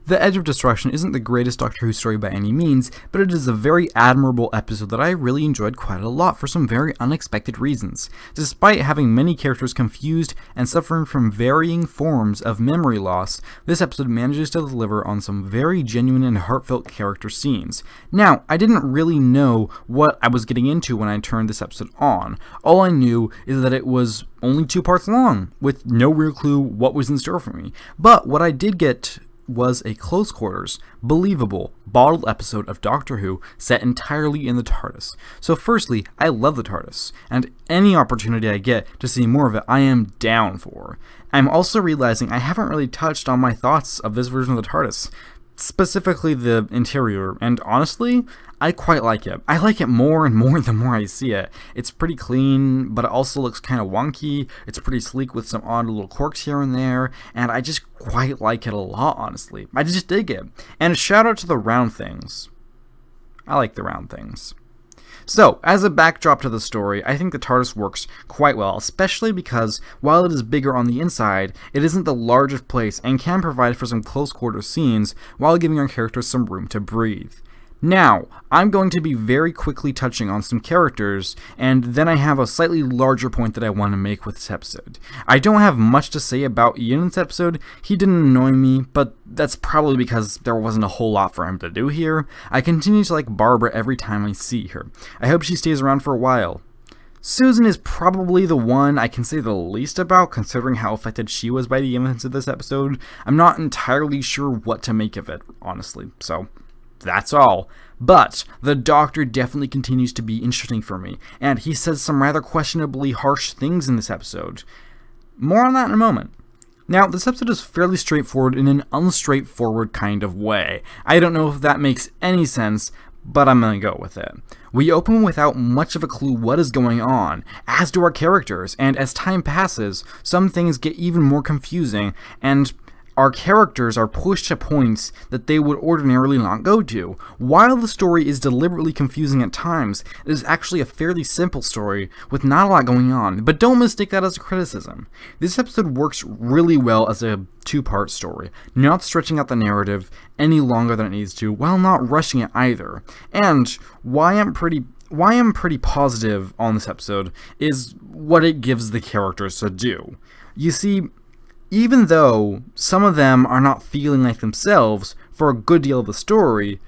The Edge of Destruction isn't the greatest Doctor Who story by any means, but it is a very admirable episode that I really enjoyed quite a lot for some very unexpected reasons. Despite having many characters confused and suffering from varying forms of memory loss, this episode manages to deliver on some very genuine and heartfelt character scenes. Now, I didn't really know what I was getting into when I turned this episode on. All I knew is that it was only 2 parts long, with no real clue what was in store for me. But what I did get was a close quarters, believable, bottled episode of Doctor Who set entirely in the TARDIS. So firstly, I love the TARDIS, and any opportunity I get to see more of it I am down for. I'm also realizing I haven't really touched on my thoughts of this version of the TARDIS, specifically the interior, and honestly, I quite like it. I like it more and more the more I see it. It's pretty clean, but it also looks kind of wonky. It's pretty sleek with some odd little quirks here and there, and I just quite like it a lot, honestly. I just dig it. And a shout out to the round things. I like the round things. So, as a backdrop to the story, I think the TARDIS works quite well, especially because, while it is bigger on the inside, it isn't the largest place and can provide for some close-quarter scenes while giving our characters some room to breathe. Now, I'm going to be very quickly touching on some characters, and then I have a slightly larger point that I want to make with this episode. I don't have much to say about Ian in this episode. He didn't annoy me, but that's probably because there wasn't a whole lot for him to do here. I continue to like Barbara every time I see her. I hope she stays around for a while. Susan is probably the one I can say the least about, considering how affected she was by the events of this episode. I'm not entirely sure what to make of it, honestly, so that's all. But the Doctor definitely continues to be interesting for me, and he says some rather questionably harsh things in this episode. More on that in a moment. Now, this episode is fairly straightforward in an unstraightforward kind of way. I don't know if that makes any sense, but I'm gonna go with it. We open without much of a clue what is going on, as do our characters, and as time passes, some things get even more confusing, and our characters are pushed to points that they would ordinarily not go to. While the story is deliberately confusing at times, it is actually a fairly simple story with not a lot going on, but don't mistake that as a criticism. This episode works really well as a 2-part story, not stretching out the narrative any longer than it needs to, while not rushing it either. And why I'm pretty positive on this episode is what it gives the characters to do. You see, even though some of them are not feeling like themselves for a good deal of the story,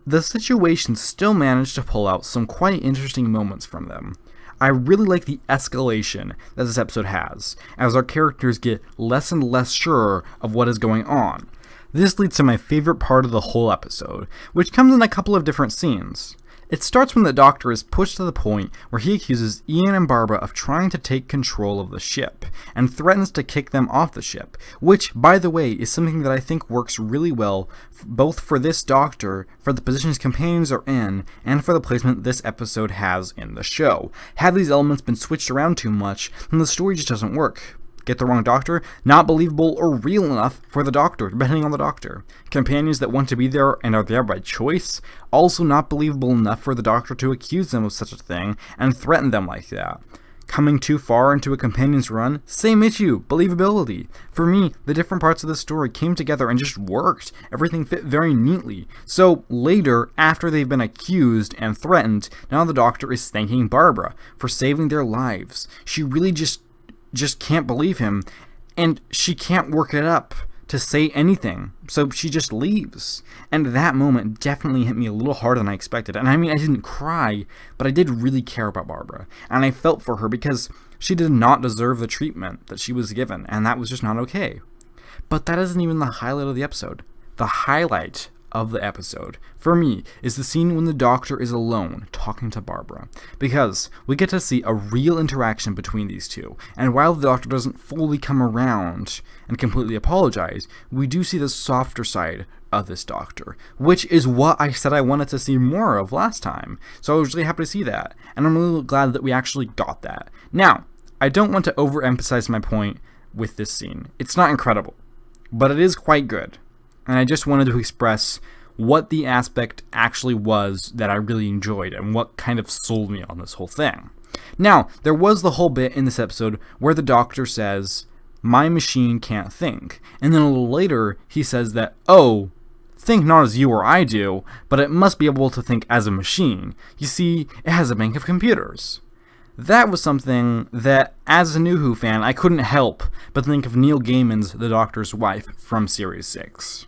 the situations still manage to pull out some quite interesting moments from them. I really like the escalation that this episode has, as our characters get less and less sure of what is going on. This leads to my favorite part of the whole episode, which comes in a couple of different scenes. It starts when the Doctor is pushed to the point where he accuses Ian and Barbara of trying to take control of the ship, and threatens to kick them off the ship, which, by the way, is something that I think works really well, both for this Doctor, for the position his companions are in, and for the placement this episode has in the show. Had these elements been switched around too much, then the story just doesn't work. Get the wrong Doctor, not believable or real enough for the Doctor, depending on the Doctor. Companions that want to be there and are there by choice, also not believable enough for the Doctor to accuse them of such a thing and threaten them like that. Coming too far into a companion's run, same issue, believability. For me, the different parts of the story came together and just worked. Everything fit very neatly. So later, after they've been accused and threatened, now the Doctor is thanking Barbara for saving their lives. She really just can't believe him, and she can't work it up to say anything, so she just leaves. And that moment definitely hit me a little harder than I expected. And I mean, I didn't cry, but I did really care about Barbara, and I felt for her because she did not deserve the treatment that she was given, and that was just not okay. But that isn't even the highlight of the episode. The highlight of the episode, for me, is the scene when the Doctor is alone talking to Barbara, because we get to see a real interaction between these two, and while the Doctor doesn't fully come around and completely apologize, we do see the softer side of this Doctor, which is what I said I wanted to see more of last time, so I was really happy to see that, and I'm really glad that we actually got that. Now, I don't want to overemphasize my point with this scene. It's not incredible, but it is quite good. And I just wanted to express what the aspect actually was that I really enjoyed and what kind of sold me on this whole thing. Now, there was the whole bit in this episode where the Doctor says, my machine can't think. And then a little later, he says that, oh, think not as you or I do, but it must be able to think as a machine. You see, it has a bank of computers. That was something that, as a New Who fan, I couldn't help but think of Neil Gaiman's The Doctor's Wife from Series 6.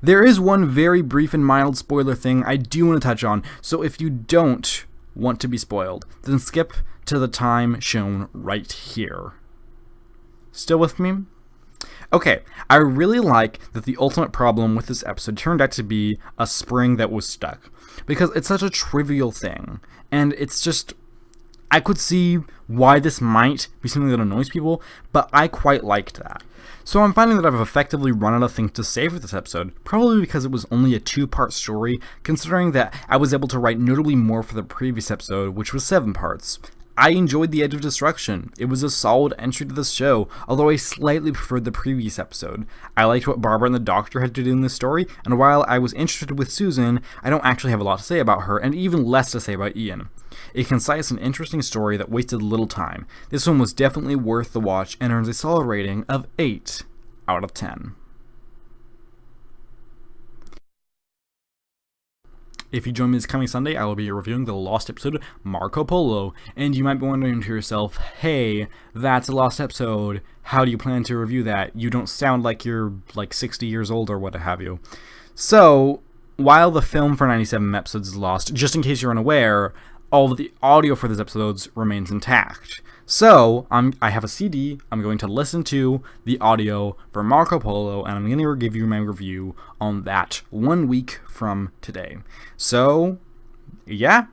There is one very brief and mild spoiler thing I do want to touch on, so if you don't want to be spoiled, then skip to the time shown right here. Still with me? Okay, I really like that the ultimate problem with this episode turned out to be a spring that was stuck, because it's such a trivial thing, and it's just, I could see why this might be something that annoys people, but I quite liked that. So I'm finding that I've effectively run out of things to say for this episode, probably because it was only a 2-part story, considering that I was able to write notably more for the previous episode, which was 7 parts. I enjoyed The Edge of Destruction. It was a solid entry to the show, although I slightly preferred the previous episode. I liked what Barbara and the Doctor had to do in this story, and while I was interested with Susan, I don't actually have a lot to say about her, and even less to say about Ian. A concise and interesting story that wasted little time. This one was definitely worth the watch and earns a solid rating of 8 out of 10. If you join me this coming Sunday, I will be reviewing the lost episode Marco Polo, and you might be wondering to yourself, hey, that's a lost episode, how do you plan to review that? You don't sound like you're like 60 years old or what have you. So, while the film for 97 episodes is lost, just in case you're unaware, all of the audio for these episodes remains intact. So, I have a CD, I'm going to listen to the audio for Marco Polo, and I'm going to give you my review on that 1 week from today. So, yeah,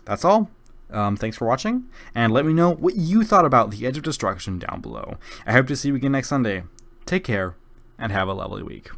that's all. Thanks for watching, and let me know what you thought about The Edge of Destruction down below. I hope to see you again next Sunday. Take care, and have a lovely week.